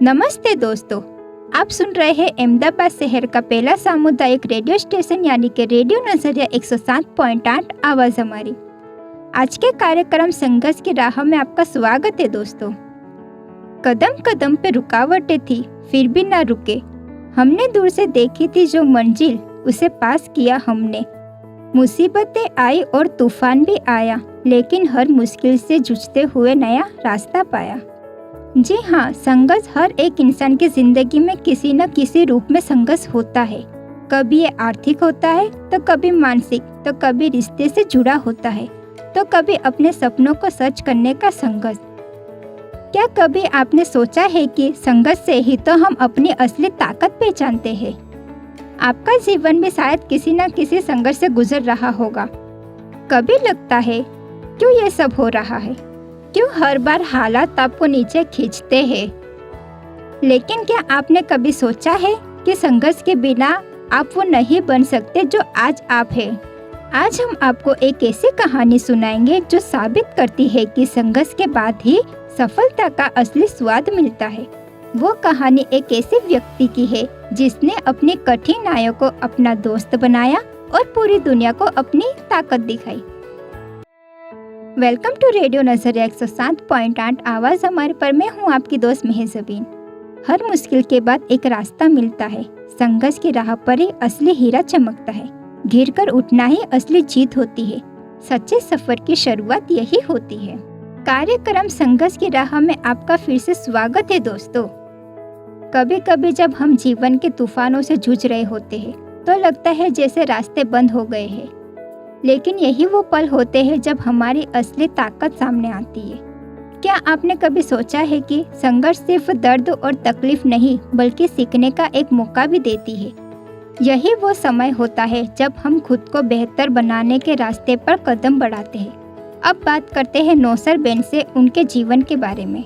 नमस्ते दोस्तों, आप सुन रहे हैं अहमदाबाद शहर का पहला सामुदायिक रेडियो स्टेशन यानी कि रेडियो नजरिया 107.8 आवाज़ हमारी। आज के कार्यक्रम संघर्ष की राह में आपका स्वागत है दोस्तों। कदम कदम पे रुकावटें थी फिर भी ना रुके, हमने दूर से देखी थी जो मंजिल उसे पास किया हमने। मुसीबतें आई और तूफान भी आया, लेकिन हर मुश्किल से जूझते हुए नया रास्ता पाया। जी हाँ, संघर्ष हर एक इंसान की जिंदगी में किसी न किसी रूप में संघर्ष होता है। कभी ये आर्थिक होता है, तो कभी मानसिक, तो कभी रिश्ते से जुड़ा होता है, तो कभी अपने सपनों को सच करने का संघर्ष। क्या कभी आपने सोचा है कि संघर्ष से ही तो हम अपनी असली ताकत पहचानते हैं? आपका जीवन भी शायद किसी न किसी संघर्ष से गुजर रहा होगा। कभी लगता है क्यों ये सब हो रहा है, क्यों हर बार हालात आपको नीचे खींचते हैं। लेकिन क्या आपने कभी सोचा है कि संघर्ष के बिना आप वो नहीं बन सकते जो आज आप हैं? आज हम आपको एक ऐसी कहानी सुनाएंगे जो साबित करती है कि संघर्ष के बाद ही सफलता का असली स्वाद मिलता है। वो कहानी एक ऐसे व्यक्ति की है जिसने अपनी कठिनाइयों को अपना दोस्त बनाया और पूरी दुनिया को अपनी ताकत दिखाई। वेलकम टू रेडियो नजरिया 107.8 आवाज़ हमारे पर। मैं हूँ आपकी दोस्त मेहजबीन। हर मुश्किल के बाद एक रास्ता मिलता है। संघर्ष की राह पर ही असली हीरा चमकता है। गिर कर उठना ही असली जीत होती है। सच्चे सफर की शुरुआत यही होती है। कार्यक्रम संघर्ष की राह में आपका फिर से स्वागत है दोस्तों। कभी कभी जब हम जीवन के तूफानों से जूझ रहे होते हैं तो लगता है जैसे रास्ते बंद हो गए हैं, लेकिन यही वो पल होते हैं जब हमारी असली ताकत सामने आती है। क्या आपने कभी सोचा है कि संघर्ष सिर्फ दर्द और तकलीफ नहीं बल्कि सीखने का एक मौका भी देती है? यही वो समय होता है जब हम खुद को बेहतर बनाने के रास्ते पर कदम बढ़ाते हैं। अब बात करते हैं नौसर बेन से उनके जीवन के बारे में।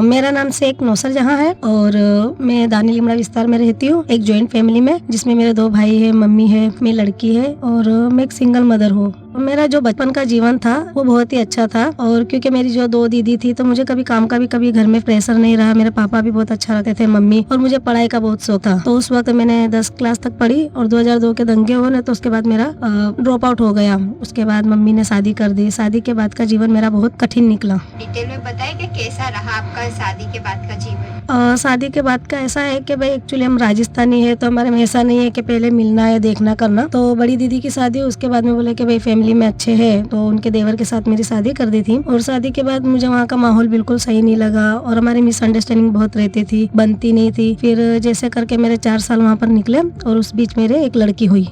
मेरा नाम शेख नौसर जहाँ है और मैं दानी लिमड़ा विस्तार में रहती हूँ, एक जॉइंट फैमिली में, जिसमें मेरे 2 भाई है, मम्मी है, मेरी लड़की है और मैं एक सिंगल मदर हूँ। मेरा जो बचपन का जीवन था वो बहुत ही अच्छा था और क्योंकि मेरी जो 2 दीदी थी तो मुझे कभी काम का भी कभी घर में प्रेशर नहीं रहा। मेरे पापा भी बहुत अच्छा रहते थे, मम्मी, और मुझे पढ़ाई का बहुत शौक था। तो उस वक्त मैंने 10 क्लास तक पढ़ी और 2002 के दंगे हुए ना, तो उसके बाद मेरा ड्रॉप आउट हो गया। उसके बाद मम्मी ने शादी कर दी। शादी के बाद का जीवन मेरा बहुत कठिन निकला। डिटेल में बताइए कि कैसा रहा आपका शादी के बाद का जीवन? शादी के बाद का ऐसा है कि भाई एक्चुअली हम राजस्थानी है तो हमारे में ऐसा नहीं है कि पहले मिलना है देखना करना। तो बड़ी दीदी की शादी हुई, उसके बाद में बोले कि भाई फैमिली में अच्छे हैं, तो उनके देवर के साथ मेरी शादी कर दी थी। और शादी के बाद मुझे वहाँ का माहौल बिल्कुल सही नहीं लगा और हमारी मिसअंडरस्टैंडिंग बहुत रहती थी, बनती नहीं थी। फिर जैसे करके मेरे 4 साल वहाँ पर निकले और उस बीच मेरे एक लड़की हुई।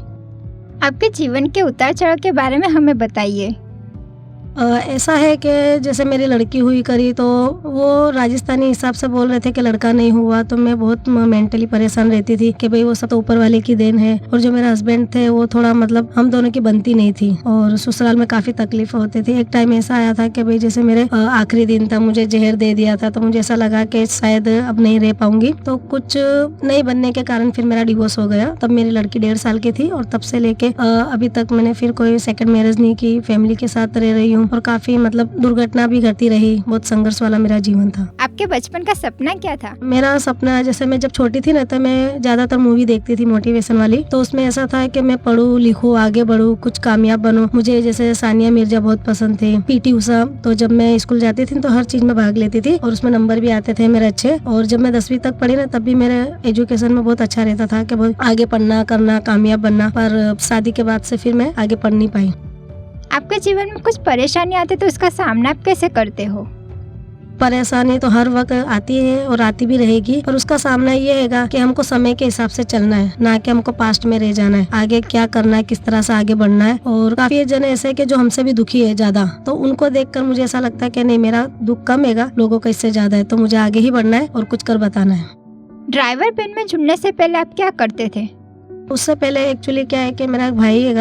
आपके जीवन के उतार चढ़ाव के बारे में हमें बताइए। ऐसा है कि जैसे मेरी लड़की हुई करी तो वो राजस्थानी हिसाब से बोल रहे थे कि लड़का नहीं हुआ, तो मैं बहुत मेंटली परेशान रहती थी कि भाई वो सब तो ऊपर वाले की देन है। और जो मेरे हस्बैंड थे वो थोड़ा मतलब हम दोनों की बनती नहीं थी और ससुराल में काफी तकलीफ होती थी। एक टाइम ऐसा आया था कि भाई जैसे मेरे आखिरी दिन था, मुझे जहर दे दिया था, तो मुझे ऐसा लगा कि शायद अब नहीं रह पाऊंगी। तो कुछ नहीं बनने के कारण फिर मेरा डिवोर्स हो गया। तब मेरी लड़की 1.5 साल की थी और तब से लेके अभी तक मैंने फिर कोई सेकंड मैरिज नहीं की, फैमिली के साथ रह रही हूँ और काफी मतलब दुर्घटना भी घटती रही। बहुत संघर्ष वाला मेरा जीवन था। आपके बचपन का सपना क्या था? मेरा सपना, जैसे मैं जब छोटी थी ना तो मैं ज्यादातर मूवी देखती थी मोटिवेशन वाली, तो उसमें ऐसा था कि मैं पढूं लिखूं आगे बढ़ूं कुछ कामयाब बनूं। मुझे जैसे सानिया मिर्जा बहुत पसंद थे, पीटी उषा, तो जब मैं स्कूल जाती थी तो हर चीज में भाग लेती थी और उसमें नंबर भी आते थे मेरे अच्छे। और जब मैं 10वीं तक पढ़ी ना तब भी मेरे एजुकेशन में बहुत अच्छा रहता था कि आगे पढ़ना करना कामयाब बनना। पर शादी के बाद से फिर मैं आगे पढ़ नहीं पाई। आपके जीवन में कुछ परेशानी आती तो उसका सामना आप कैसे करते हो? परेशानी तो हर वक्त आती है और आती भी रहेगी, पर उसका सामना ये हैगा कि हमको समय के हिसाब से चलना है, ना कि हमको पास्ट में रह जाना है। आगे क्या करना है, किस तरह से आगे बढ़ना है। और काफी जन ऐसे कि जो हमसे भी दुखी है ज्यादा, तो उनको देखकर मुझे ऐसा लगता है कि नहीं, मेरा दुख कम हैगा, लोगों का इससे ज्यादा है, तो मुझे आगे ही बढ़ना है और कुछ कर बताना है। ड्राइवर पेन में जुड़ने से पहले आप क्या करते थे? उससे पहले एक्चुअली क्या है कि मेरा एक भाई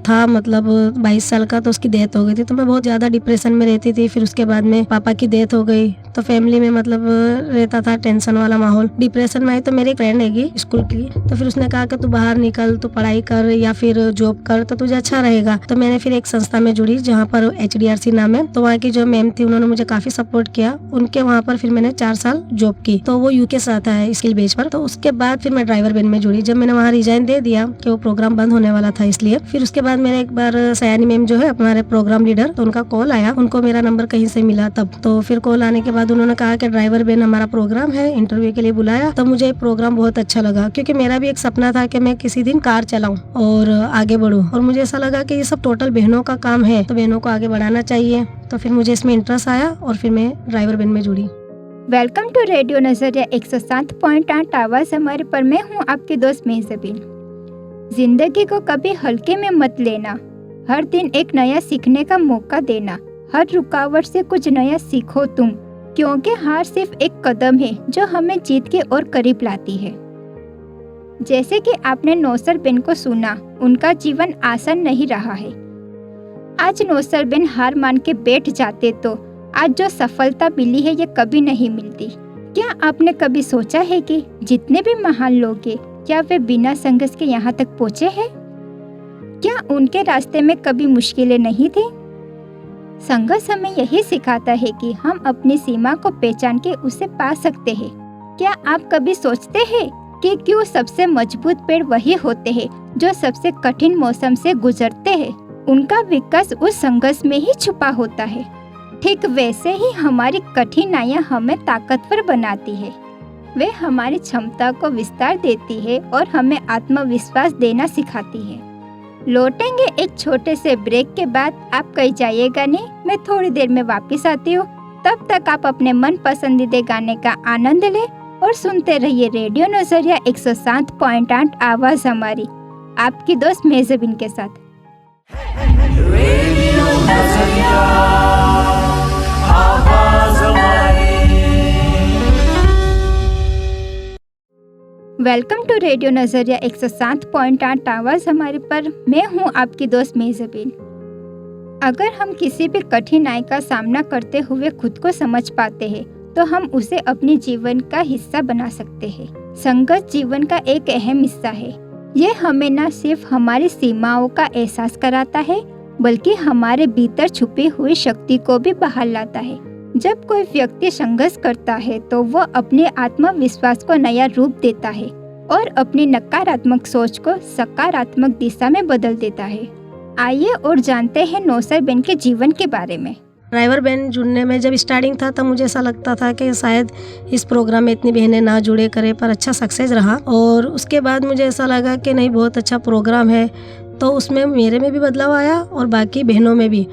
था, मतलब 22 साल का, तो उसकी डेथ हो गई थी। तो मैं बहुत ज़्यादा डिप्रेशन में रहती थी। फिर उसके बाद में पापा की डेथ हो गई, तो फैमिली में मतलब रहता था टेंशन वाला माहौल। डिप्रेशन में आई तो मेरी एक फ्रेंड हैगी स्कूल की, तो फिर उसने कहा कि तू बाहर निकल, तू पढ़ाई कर या फिर जॉब कर तो तुझे अच्छा रहेगा। तो मैंने फिर एक संस्था में जुड़ी जहाँ पर HDRC नाम है। तो वहाँ की जो मैम थी उन्होंने मुझे काफ़ी सपोर्ट किया। उनके वहाँ पर फिर मैंने 4 साल जॉब की, तो वो UK से आता है स्किल बेस पर। तो उसके बाद फिर मैं ड्राइवर बैंड में जुड़ी। जब मैंने वहाँ रिजाइन दे दिया कि वो प्रोग्राम बंद होने वाला था, इसलिए फिर उसके बाद मेरे एक बार सयानी मैम जो है हमारे प्रोग्राम लीडर, तो उनका कॉल आया। उनको मेरा नंबर कहीं से मिला तब। तो फिर कॉल आने के बाद उन्होंने कहा कि ड्राइवर बैंड हमारा प्रोग्राम है, इंटरव्यू के लिए बुलाया। तो मुझे प्रोग्राम बहुत अच्छा लगा, क्योंकि मेरा भी एक सपना था कि मैं किसी दिन कार चलाऊं और आगे बढ़ूं। और मुझे ऐसा लगा कि ये सब टोटल बहनों का काम है, तो बहनों को आगे बढ़ाना चाहिए। तो फिर मुझे इसमें इंटरेस्ट आया और फिर मैं ड्राइवर बैंड में जुड़ी। वेलकम टू रेडियो नजरिया 107.8 आवाज हमारे पर। मैं हूँ आपकी दोस्त मेहजबीन। जिंदगी को कभी हल्के में मत लेना, हर दिन एक नया सीखने का मौका देना। हर रुकावट से कुछ नया सीखो तुम, क्योंकि हार सिर्फ एक कदम है जो हमें जीत के और करीब लाती है। जैसे कि आपने नौसर बेन को सुना, उनका जीवन आसान नहीं रहा है। आज नौसर बेन हार मान के बैठ जाते तो आज जो सफलता मिली है ये कभी नहीं मिलती। क्या आपने कभी सोचा है कि जितने भी महान लोग हैं, क्या वे बिना संघर्ष के यहाँ तक पहुँचे हैं? क्या उनके रास्ते में कभी मुश्किलें नहीं थी? संघर्ष हमें यही सिखाता है कि हम अपनी सीमा को पहचान के उसे पा सकते हैं। क्या आप कभी सोचते हैं कि क्यों सबसे मजबूत पेड़ वही होते हैं जो सबसे कठिन मौसम से गुजरते हैं? उनका विकास उस संघर्ष में ही छुपा होता है। ठीक वैसे ही हमारी कठिनाइयाँ हमें ताकतवर बनाती है। वे हमारी क्षमता को विस्तार देती है और हमें आत्मविश्वास देना सिखाती है। लौटेंगे एक छोटे से ब्रेक के बाद। आप कहीं जाइएगा नहीं, मैं थोड़ी देर में वापस आती हूँ। तब तक आप अपने मन पसंदीदा गाने का आनंद लें और सुनते रहिए रेडियो नजरिया 107.8 आवाज हमारी, आपकी दोस्त मेहजबीन के साथ। रेडियो नजरिया आवाज हमारी। वेलकम टू रेडियो नजरिया 107.8 आवाज हमारे पर। मैं हूँ आपकी दोस्त मेहजबीन। अगर हम किसी भी कठिनाई का सामना करते हुए खुद को समझ पाते हैं तो हम उसे अपने जीवन का हिस्सा बना सकते हैं। संघर्ष जीवन का एक अहम हिस्सा है। ये हमें न सिर्फ हमारी सीमाओं का एहसास कराता है, बल्कि हमारे भीतर छुपी हुई शक्ति को भी बाहर लाता है। जब कोई व्यक्ति संघर्ष करता है तो वह अपने आत्मविश्वास को नया रूप देता है और अपनी नकारात्मक सोच को सकारात्मक दिशा में बदल देता है। आइए और जानते हैं नौसर बेन के जीवन के बारे में। ड्राइवर बैंड जुड़ने में जब स्टार्टिंग था तब मुझे ऐसा लगता था कि शायद इस प्रोग्राम में इतनी बहनें ना जुड़े करे, पर अच्छा सक्सेस रहा। और उसके बाद मुझे ऐसा लगा कि नहीं, बहुत अच्छा प्रोग्राम है। तो उसमें मेरे में भी बदलाव आया और बाकी बहनों में भी।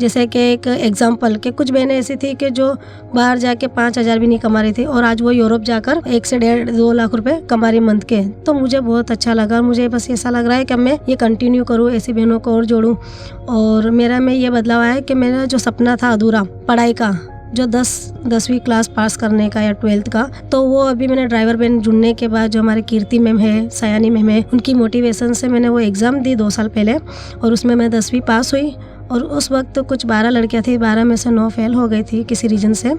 जैसे कि एक एग्जाम्पल के कुछ बहनें ऐसी थी कि जो बाहर जाके 5,000 भी नहीं कमा रही थी और आज वो यूरोप जाकर 1 से 1.5-2 लाख रुपए कमा रही मंथ के। तो मुझे बहुत अच्छा लगा। मुझे बस ऐसा लग रहा है कि मैं ये कंटिन्यू करूँ, ऐसी बहनों को और जोड़ूँ। और मेरा में ये बदलाव आया कि मेरा जो सपना था अधूरा पढ़ाई का, जो 10वीं क्लास पास करने का या 12th का, तो वो अभी मैंने ड्राइवर बैंड जुड़ने के बाद जो हमारे कीर्ति मैम है, सयानी मैम है, उनकी मोटिवेशन से मैंने वो एग्ज़ाम दी 2 साल पहले और उसमें मैं 10वीं पास हुई। और उस वक्त कुछ 12 लड़कियां थी, 12 में से 9 फेल हो गई थी किसी रीज़न से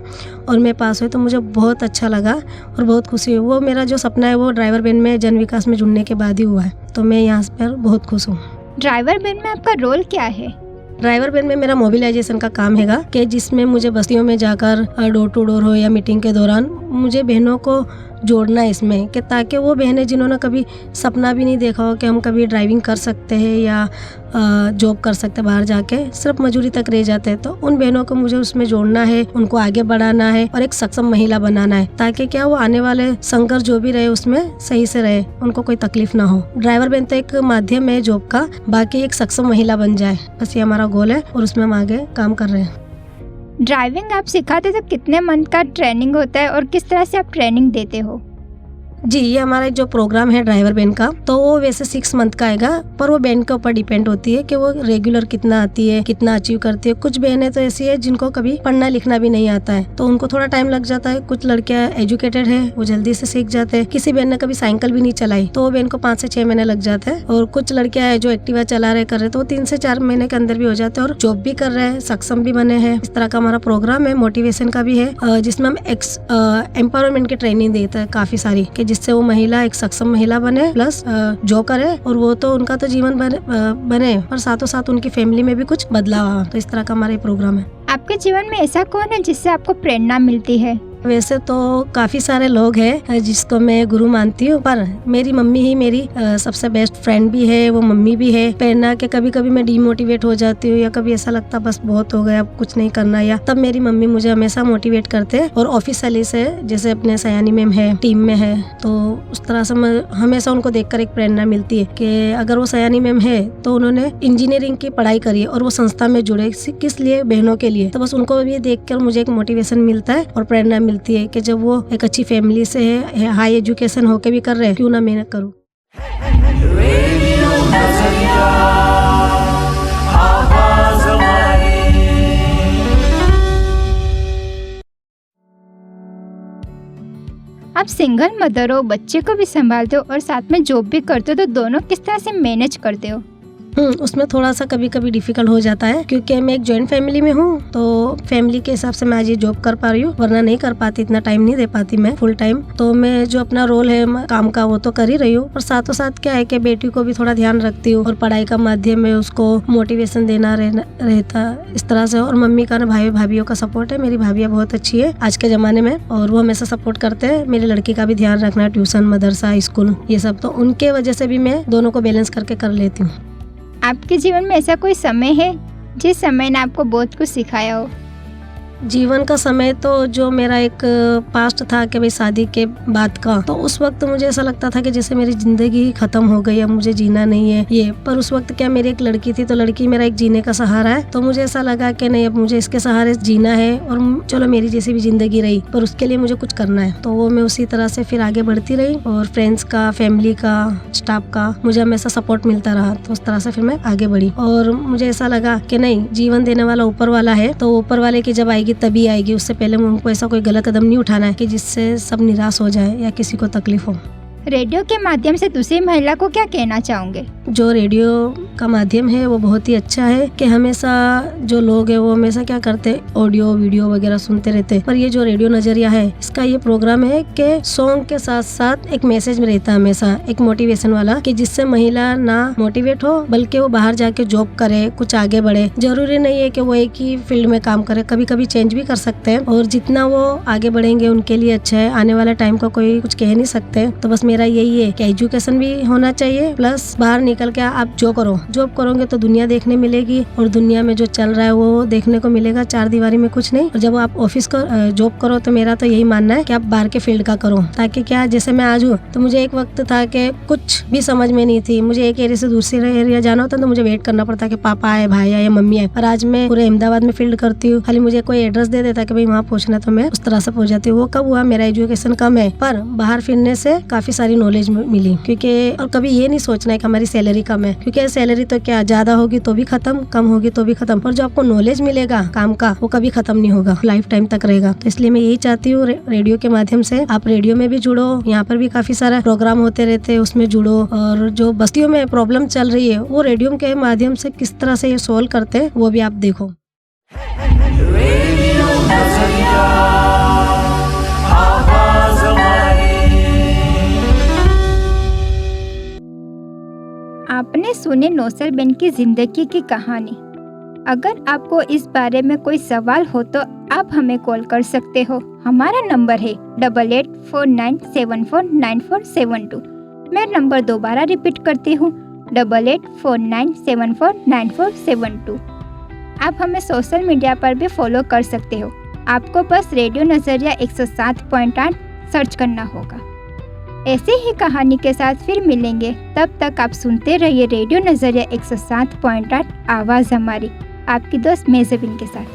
और मैं पास हुई। तो मुझे बहुत अच्छा लगा और बहुत खुशी हुई। वो मेरा जो सपना है वो ड्राइवर बैंड में जन विकास में जुड़ने के बाद ही हुआ है। तो मैं यहाँ पर बहुत खुश हूँ। ड्राइवर बैंड में आपका रोल क्या है? ड्राइवर बैंड में मेरा मोबिलाइजेशन का काम हैगा कि जिसमें मुझे बस्तियों में जाकर डोर टू डोर हो या मीटिंग के दौरान मुझे बहनों को जोड़ना है इसमें, कि ताकि वो बहनें जिन्होंने कभी सपना भी नहीं देखा हो कि हम कभी ड्राइविंग कर सकते हैं या जॉब कर सकते हैं, बाहर जाके सिर्फ मजदूरी तक रह जाते हैं, तो उन बहनों को मुझे उसमें जोड़ना है, उनको आगे बढ़ाना है और एक सक्षम महिला बनाना है, ताकि क्या वो आने वाले संघर्ष जो भी रहे उसमें सही से रहे, उनको कोई तकलीफ ना हो। ड्राइवर बन तो एक माध्यम है जॉब का, बाकी एक सक्षम महिला बन जाए, बस ये हमारा गोल है और उसमें हम आगे काम कर रहे हैं। ड्राइविंग आप सिखाते तो कितने मंथ का ट्रेनिंग होता है और किस तरह से आप ट्रेनिंग देते हो? जी, ये हमारा जो प्रोग्राम है ड्राइवर बहन का, तो वो वैसे 6 मंथ का आएगा, पर वो बहन के ऊपर डिपेंड होती है कि वो रेगुलर कितना आती है, कितना अचीव करती है। कुछ बहनें तो ऐसी है जिनको कभी पढ़ना लिखना भी नहीं आता है, तो उनको थोड़ा टाइम लग जाता है। कुछ लड़कियां एजुकेटेड है, वो जल्दी से सीख जाते हैं। किसी बहन ने कभी साइकिल भी नहीं चलाई तो वो बहन को 5 से 6 महीने लग जाते हैं। और कुछ लड़कियां है जो एक्टिवा चला रहे कर रहे, तो वो 3 से 4 महीने के अंदर भी हो जाते हैं और जॉब भी कर रहे हैं, सक्षम भी बने हैं। इस तरह का हमारा प्रोग्राम है। मोटिवेशन का भी है, जिसमें हम एम्पावरमेंट की ट्रेनिंग देते हैं काफी सारी, कि जिससे वो महिला एक सक्षम महिला बने, प्लस जॉब करे, और वो तो उनका तो जीवन बने और साथों साथ उनकी फैमिली में भी कुछ बदलाव आए। तो इस तरह का हमारा प्रोग्राम है। आपके जीवन में ऐसा कौन है जिससे आपको प्रेरणा मिलती है? वैसे तो काफी सारे लोग हैं जिसको मैं गुरु मानती हूँ, पर मेरी मम्मी ही मेरी सबसे बेस्ट फ्रेंड भी है, वो मम्मी भी है। प्रेरणा के कभी कभी मैं डिमोटिवेट हो जाती हूँ या कभी ऐसा लगता बस बहुत हो गया, अब कुछ नहीं करना, या तब मेरी मम्मी मुझे हमेशा मोटिवेट करते हैं। और ऑफिशियली से जैसे अपने सयानी मैम है, टीम में है, तो उस तरह से मैं हमेशा उनको देखकर एक प्रेरणा मिलती है कि अगर वो सयानी मैम है तो उन्होंने इंजीनियरिंग की पढ़ाई करी है और वो संस्था में जुड़े, किस लिए? बहनों के लिए। तो बस उनको भी देखकर मुझे एक मोटिवेशन मिलता है और प्रेरणा मिलती है कि जब वो एक अच्छी फैमिली से है, हाई एजुकेशन होके भी कर रहे हैं, क्यों ना मेहनत करूं। रेडियो नजरिया, आवाज हमारी। आप सिंगल मदर हो, बच्चे को भी संभालते हो और साथ में जॉब भी करते हो, तो दोनों किस तरह से मैनेज करते हो? उसमें थोड़ा सा कभी कभी डिफिकल्ट हो जाता है, क्योंकि मैं एक जॉइंट फैमिली में हूँ, तो फैमिली के हिसाब से मैं आज ये जॉब कर पा रही हूँ, वरना नहीं कर पाती, इतना टाइम नहीं दे पाती मैं फुल टाइम। तो मैं जो अपना रोल है काम का वो तो कर ही रही हूँ, और साथों साथ क्या है कि बेटी को भी थोड़ा ध्यान रखती हूँ और पढ़ाई का माध्यम में उसको मोटिवेशन देना रहता इस तरह से। और मम्मी का ना भाई भाभीियों का सपोर्ट है, मेरी भाभियाँ बहुत अच्छी है आज के जमाने में, और वो हमेशा सपोर्ट करते हैं। मेरी लड़की का भी ध्यान रखना, ट्यूशन, मदरसा, स्कूल, ये सब, तो उनके वजह से भी मैं दोनों को बैलेंस करके कर लेती हूँ। आपके जीवन में ऐसा कोई समय है जिस समय ने आपको बहुत कुछ सिखाया हो? जीवन का समय तो जो मेरा एक पास्ट था कि भाई शादी के बाद का, तो उस वक्त मुझे ऐसा लगता था कि जैसे मेरी जिंदगी खत्म हो गई, अब मुझे जीना नहीं है ये। पर उस वक्त क्या, मेरी एक लड़की थी, तो लड़की मेरा एक जीने का सहारा है, तो मुझे ऐसा लगा कि नहीं, अब मुझे इसके सहारे जीना है, और चलो मेरी जैसी भी जिंदगी रही, पर उसके लिए मुझे कुछ करना है। तो वो मैं उसी तरह से फिर आगे बढ़ती रही, और फ्रेंड्स का, फैमिली का, स्टाफ का मुझे हमेशा सपोर्ट मिलता रहा, तो उस तरह से फिर मैं आगे बढ़ी। और मुझे ऐसा लगा कि नहीं, जीवन देने वाला ऊपर वाला है, तो ऊपर वाले की जब आएगी तभी आएगी, उससे पहले हमको ऐसा कोई गलत कदम नहीं उठाना है कि जिससे सब निराश हो जाए या किसी को तकलीफ हो। रेडियो के माध्यम से दूसरी महिला को क्या कहना चाहोगे? जो रेडियो का माध्यम है वो बहुत ही अच्छा है, कि हमेशा जो लोग हैं वो हमेशा क्या करते हैं, ऑडियो वीडियो वगैरह सुनते रहते हैं, पर ये जो रेडियो नजरिया है, इसका ये प्रोग्राम है कि सॉन्ग के साथ साथ एक मैसेज में रहता है हमेशा, एक मोटिवेशन वाला, कि जिससे महिला ना मोटिवेट हो, बल्कि वो बाहर जाके जॉब करे, कुछ आगे बढ़े। जरूरी नहीं है कि वो एक ही फील्ड में काम करे, कभी कभी चेंज भी कर सकते हैं, और जितना वो आगे बढ़ेंगे उनके लिए अच्छा है। आने वाले टाइम का कोई कुछ कह नहीं सकते, तो बस मेरा यही है कि एजुकेशन भी होना चाहिए, प्लस बाहर निकल के आप जॉब करोगे तो दुनिया देखने मिलेगी, और दुनिया में जो चल रहा है वो देखने को मिलेगा, 4 दीवारी में कुछ नहीं। और जब आप ऑफिस का जॉब करो, तो मेरा तो यही मानना है कि आप बाहर के फील्ड का करो, ताकि क्या, जैसे मैं आज हूँ, तो मुझे एक वक्त था कि कुछ भी समझ में नहीं थी, मुझे एक एरिया से दूसरे एरिया जाना होता तो मुझे वेट करना पड़ता कि पापा आए, भाई आए या मम्मी आए। और आज मैं पूरे अहमदाबाद में फील्ड करती हूँ, खाली मुझे कोई एड्रेस दे देता कि भाई वहाँ पहुँचना, तो मैं उस तरह से पहुँच जाती हूँ। वो कब हुआ, मेरा एजुकेशन कम है, पर बाहर फिरने से काफी सारी नॉलेज मिली, क्योंकि और कभी ये नहीं सोचना है कि हमारी सैलरी कम है, क्योंकि सैलरी तो क्या, ज्यादा होगी तो भी खत्म, कम होगी तो भी खत्म, पर जो आपको नॉलेज मिलेगा काम का, वो कभी खत्म नहीं होगा, लाइफ टाइम तक रहेगा। तो इसलिए मैं यही चाहती हूँ, रेडियो के माध्यम से आप रेडियो में भी जुड़ो, यहाँ पर भी काफी सारा प्रोग्राम होते रहते हैं, उसमें जुड़ो, और जो बस्तियों में प्रॉब्लम चल रही है वो रेडियो के माध्यम से किस तरह से ये सोल्व करते हैं वो भी आप देखो। रेडियो नजरिया, आवाज हमारी। आपने सुनी नौसल बेन की जिंदगी की कहानी। अगर आपको इस बारे में कोई सवाल हो तो आप हमें कॉल कर सकते हो। हमारा नंबर है 8849749472। मैं नंबर दोबारा रिपीट करती हूँ, 8849749472। आप हमें सोशल मीडिया पर भी फॉलो कर सकते हो। आपको बस रेडियो नजरिया 107.8 सर्च करना होगा। ऐसी ही कहानी के साथ फिर मिलेंगे, तब तक आप सुनते रहिए रेडियो नजरिया 107.8 आवाज़ हमारी, आपकी दोस्त मेजबिन के साथ।